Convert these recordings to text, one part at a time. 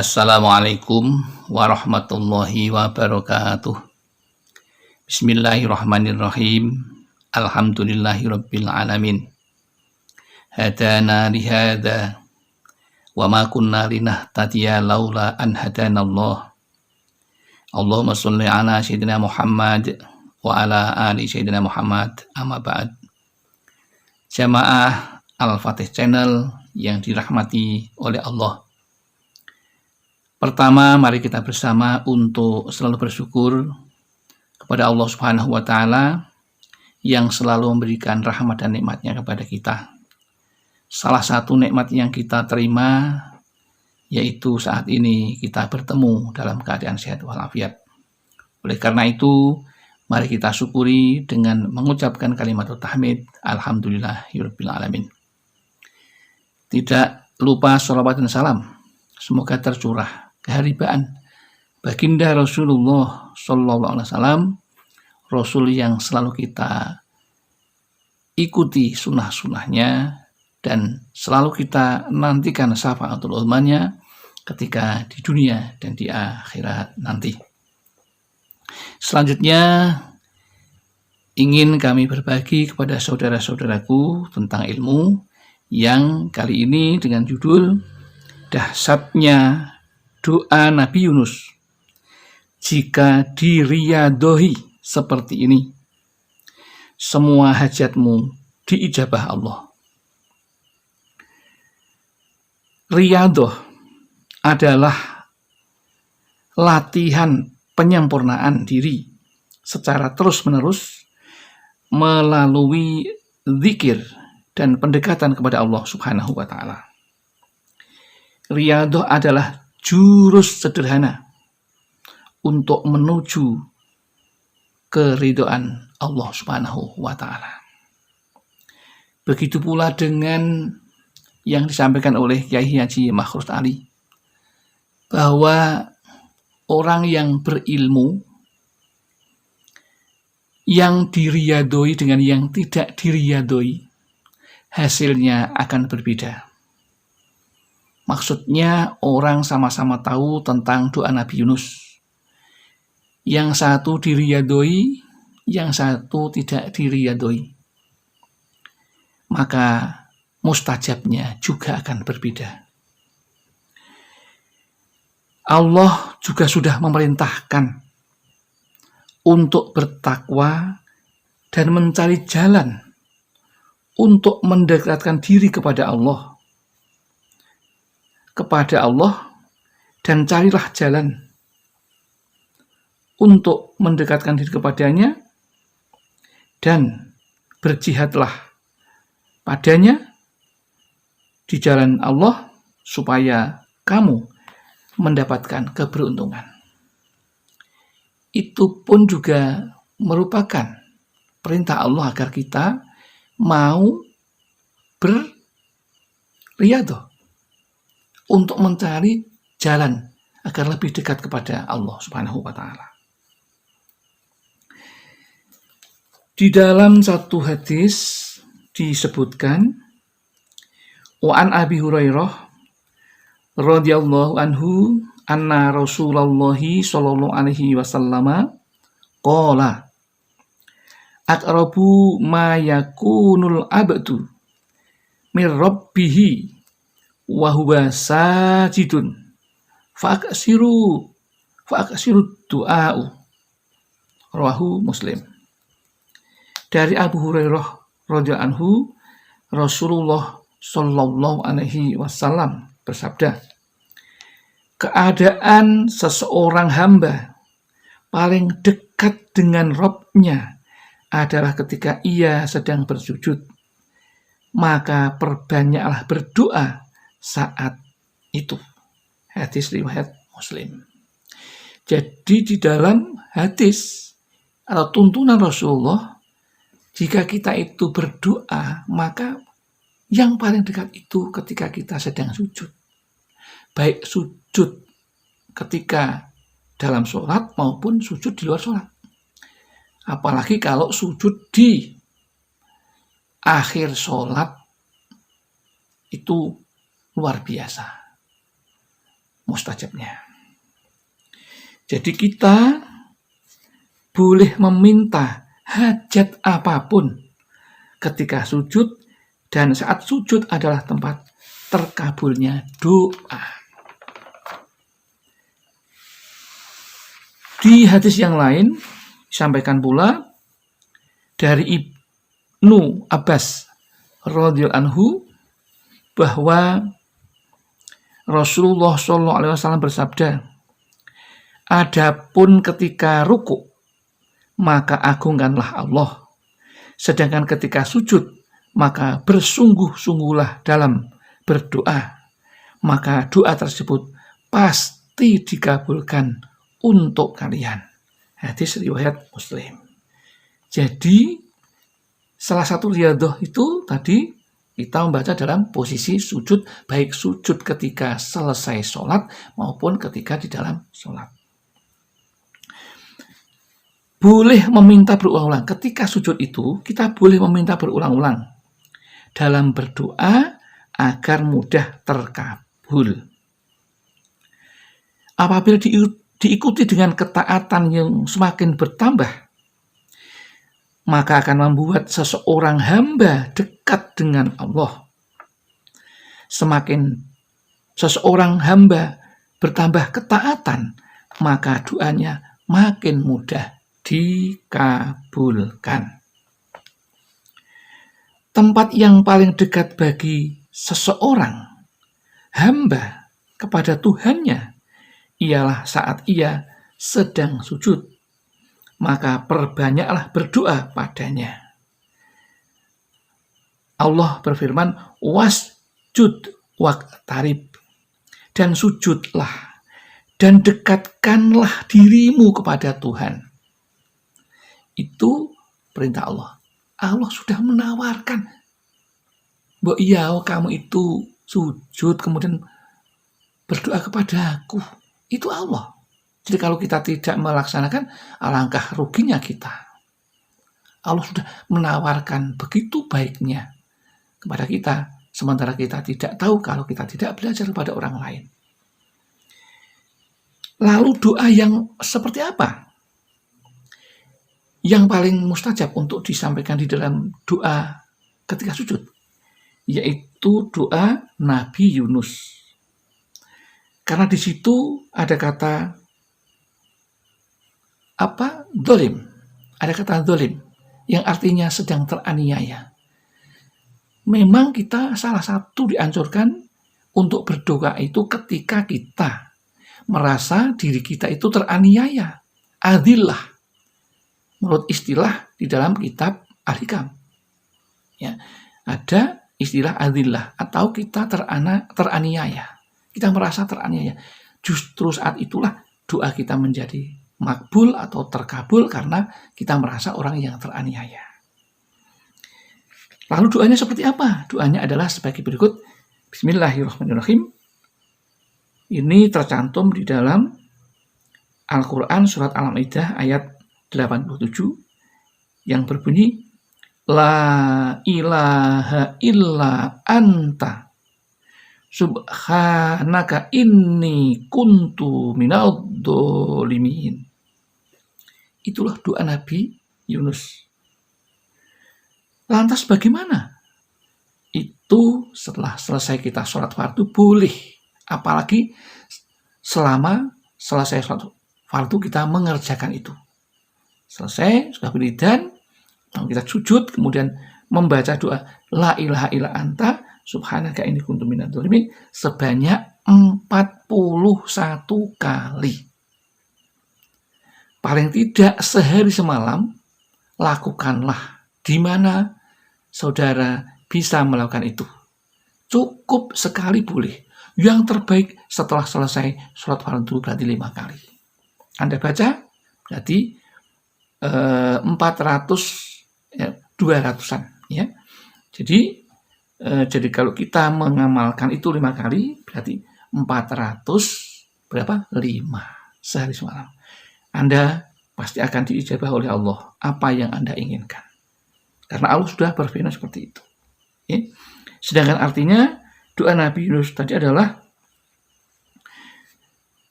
Assalamualaikum warahmatullahi wabarakatuh. Bismillahirrahmanirrahim. Alhamdulillahirabbil alamin. Hadana lihada wa ma kunna linahtadiya laula an hadanallah. Allahumma shalli ala sayyidina Muhammad wa ala ali sayyidina Muhammad. Amma ba'd. Jamaah Al-Fatih Channel yang dirahmati oleh Allah. Pertama, mari kita bersama untuk selalu bersyukur kepada Allah Subhanahu wa Ta'ala yang selalu memberikan rahmat dan nikmatnya kepada kita. Salah satu nikmat yang kita terima yaitu saat ini kita bertemu dalam keadaan sehat walafiat. Oleh karena itu, mari kita syukuri dengan mengucapkan kalimat tahmid, alhamdulillahirabbil alamin. Tidak lupa sholawat dan salam semoga tercurah keharibaan baginda Rasulullah Sallallahu Alaihi Wasallam, Rasul yang selalu kita ikuti sunnah-sunnahnya dan selalu kita nantikan syafaatul uzmanya ketika di dunia dan di akhirat nanti. Selanjutnya ingin kami berbagi kepada saudara-saudaraku tentang ilmu yang kali ini dengan judul dahsyatnya doa Nabi Yunus jika diriyadhohi seperti ini, semua hajatmu diijabah Allah. Riyadhah adalah latihan penyempurnaan diri secara terus-menerus melalui zikir dan pendekatan kepada Allah Subhanahu wa Ta'ala. Riyadhah adalah jurus sederhana untuk menuju keridhaan Allah Subhanahu wa Ta'ala. Begitu pula dengan yang disampaikan oleh Kyai Haji Makhrus Ali, bahwa orang yang berilmu yang diriyadhoi dengan yang tidak diriyadhoi hasilnya akan berbeda. Maksudnya orang sama-sama tahu tentang doa Nabi Yunus. Yang satu diriyadhoi, yang satu tidak diriyadhoi. Maka mustajabnya juga akan berbeda. Allah juga sudah memerintahkan untuk bertakwa dan mencari jalan untuk mendekatkan diri kepada Allah dan carilah jalan untuk mendekatkan diri kepadanya dan berjihadlah padanya di jalan Allah supaya kamu mendapatkan keberuntungan. Itu pun juga merupakan perintah Allah agar kita mau berriyadhah untuk mencari jalan agar lebih dekat kepada Allah Subhanahu wa Ta'ala. Di dalam satu hadis disebutkan, wa an Abi Hurairah radhiyallahu anhu anna Rasulullah sallallahu alaihi wasallam qala aqrabu ma yakunul abdu mir rabbihi wa huwa sajidun fa'aksiru du'a'u. Rawahu Muslim. Dari Abu Hurairah radhiyallahu anhu, Rasulullah sallallahu alaihi wasallam bersabda, keadaan seseorang hamba paling dekat dengan Rabb-nya adalah ketika ia sedang bersujud. Maka perbanyaklah berdoa saat itu. Hadis riwayat Muslim. Jadi di dalam hadis atau tuntunan Rasulullah, jika kita itu berdoa, maka yang paling dekat itu ketika kita sedang sujud. Baik sujud ketika dalam sholat maupun sujud di luar sholat. Apalagi kalau sujud di akhir sholat, itu luar biasa. mustajabnya. Jadi kita boleh meminta hajat apapun ketika sujud, dan saat sujud adalah tempat terkabulnya doa. Di hadis yang lain disampaikan pula dari Ibnu Abbas radhiyallahu anhu bahwa Rasulullah SAW bersabda, adapun ketika ruku maka agungkanlah Allah, sedangkan ketika sujud maka bersungguh-sungguhlah dalam berdoa, maka doa tersebut pasti dikabulkan untuk kalian. Hadis riwayat Muslim. Jadi salah satu riyadhah itu tadi kita membaca dalam posisi sujud, baik sujud ketika selesai sholat maupun ketika di dalam sholat. Boleh meminta berulang-ulang. Ketika sujud itu kita boleh meminta berulang-ulang dalam berdoa agar mudah terkabul. Apabila diikuti dengan ketaatan yang semakin bertambah, maka akan membuat seseorang hamba dekat dengan Allah. Semakin seseorang hamba bertambah ketaatan, maka doanya makin mudah dikabulkan. Tempat yang paling dekat bagi seseorang hamba kepada Tuhannya ialah saat ia sedang sujud, maka perbanyaklah berdoa padanya. Allah berfirman, wasjud waqtarib, dan sujudlah dan dekatkanlah dirimu kepada Tuhan. Itu perintah Allah. Allah sudah menawarkan, bahwa iya kamu itu sujud kemudian berdoa kepada aku. Itu Allah. Jadi kalau kita tidak melaksanakan, alangkah ruginya kita. Allah sudah menawarkan begitu baiknya kepada kita, sementara kita tidak tahu kalau kita tidak belajar kepada orang lain. Lalu doa yang seperti apa yang paling mustajab untuk disampaikan di dalam doa ketika sujud? Yaitu doa Nabi Yunus. Karena di situ ada kata dolim. Ada kata dolim yang artinya sedang teraniaya. Memang kita salah satu dianjurkan untuk berdoa itu ketika kita merasa diri kita itu teraniaya. Adillah. Menurut istilah di dalam kitab Al-Hikam. Ya, ada istilah adillah atau kita teraniaya. Kita merasa teraniaya. Justru saat itulah doa kita menjadi makbul atau terkabul karena kita merasa orang yang teraniaya. Lalu doanya seperti apa? Doanya adalah sebagai berikut. Bismillahirrahmanirrahim. Ini tercantum di dalam Al-Quran surat Al-Maidah ayat 87 yang berbunyi, La ilaha illa anta subhanaka inni kuntu minadh-dhalimin. Itulah doa Nabi Yunus. Lantas bagaimana? Itu setelah selesai kita sholat fardu boleh. Apalagi selama selesai sholat fardu kita mengerjakan itu. Selesai, sudah wiridan, kita sujud, kemudian membaca doa La ilaha illa anta subhanaka inni kuntu minadh-dhalimin sebanyak 41 kali. Paling tidak sehari semalam lakukanlah. Di mana saudara bisa melakukan itu? Cukup sekali boleh. Yang terbaik setelah selesai sholat fardu berarti 5 kali. Anda baca berarti 400 ya, 200-an ya. Jadi kalau kita mengamalkan itu 5 kali berarti 400 berapa? 5 sehari semalam. Anda pasti akan diijabah oleh Allah apa yang Anda inginkan. Karena Allah sudah berfirman seperti itu. Ya. Sedangkan artinya doa Nabi Yunus tadi adalah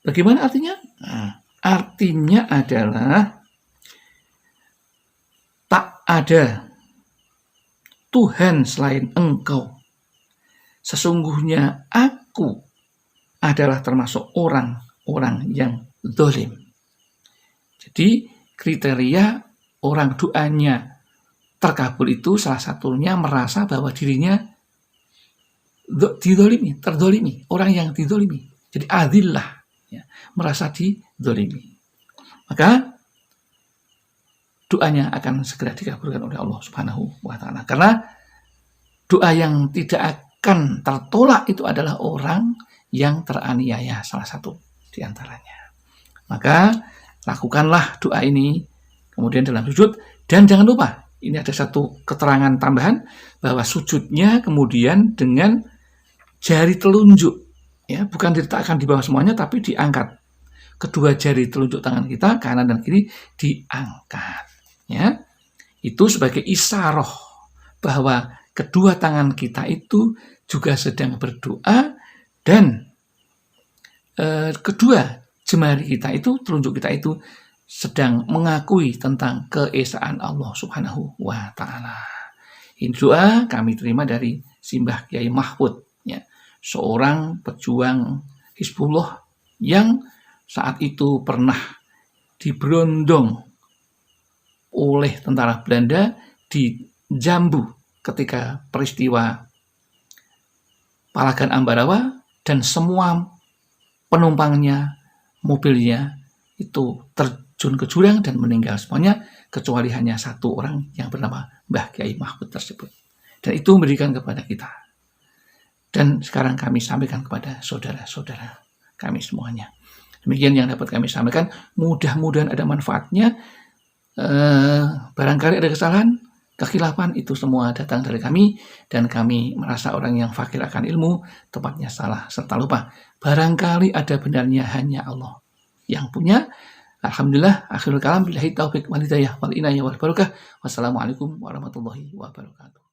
Bagaimana artinya? Nah, artinya adalah tak ada Tuhan selain Engkau. Sesungguhnya aku adalah termasuk orang-orang yang zalim. Jadi kriteria orang doanya terkabul itu salah satunya merasa bahwa dirinya didolimi, terdolimi, orang yang didolimi. Jadi adillah, ya, merasa didolimi. Maka doanya akan segera dikabulkan oleh Allah Subhanahu wa Ta'ala. Karena doa yang tidak akan tertolak itu adalah orang yang teraniaya, salah satu di antaranya. Maka lakukanlah doa ini kemudian dalam sujud, dan jangan lupa ini ada satu keterangan tambahan bahwa sujudnya kemudian dengan jari telunjuk, ya, bukan diletakkan di bawah semuanya tapi diangkat. Kedua jari telunjuk tangan kita kanan dan kiri diangkat, ya. Itu sebagai isyarah bahwa kedua tangan kita itu juga sedang berdoa, dan kedua jemari kita itu, telunjuk kita itu sedang mengakui tentang keesaan Allah Subhanahu wa Ta'ala. Ini doa kami terima dari Simbah Kiai Mahfud, ya, seorang pejuang Hizbullah yang saat itu pernah diberondong oleh tentara Belanda di Jambu ketika peristiwa Palagan Ambarawa, dan semua penumpangnya, mobilnya itu terjun ke jurang dan meninggal semuanya, kecuali hanya satu orang yang bernama Mbah Kiai Mahfud tersebut. Dan itu memberikan kepada kita. Dan sekarang kami sampaikan kepada saudara-saudara kami semuanya. Demikian yang dapat kami sampaikan. Mudah-mudahan ada manfaatnya. Barangkali ada kesalahan, kekhilafan, itu semua datang dari kami, dan kami merasa orang yang fakir akan ilmu, tepatnya salah serta lupa. Barangkali ada benarnya hanya Allah yang punya. Alhamdulillah, akhirul kalam, billahi taufiq wal hidayah wal inayah wal barakah. Wassalamualaikum warahmatullahi wabarakatuh.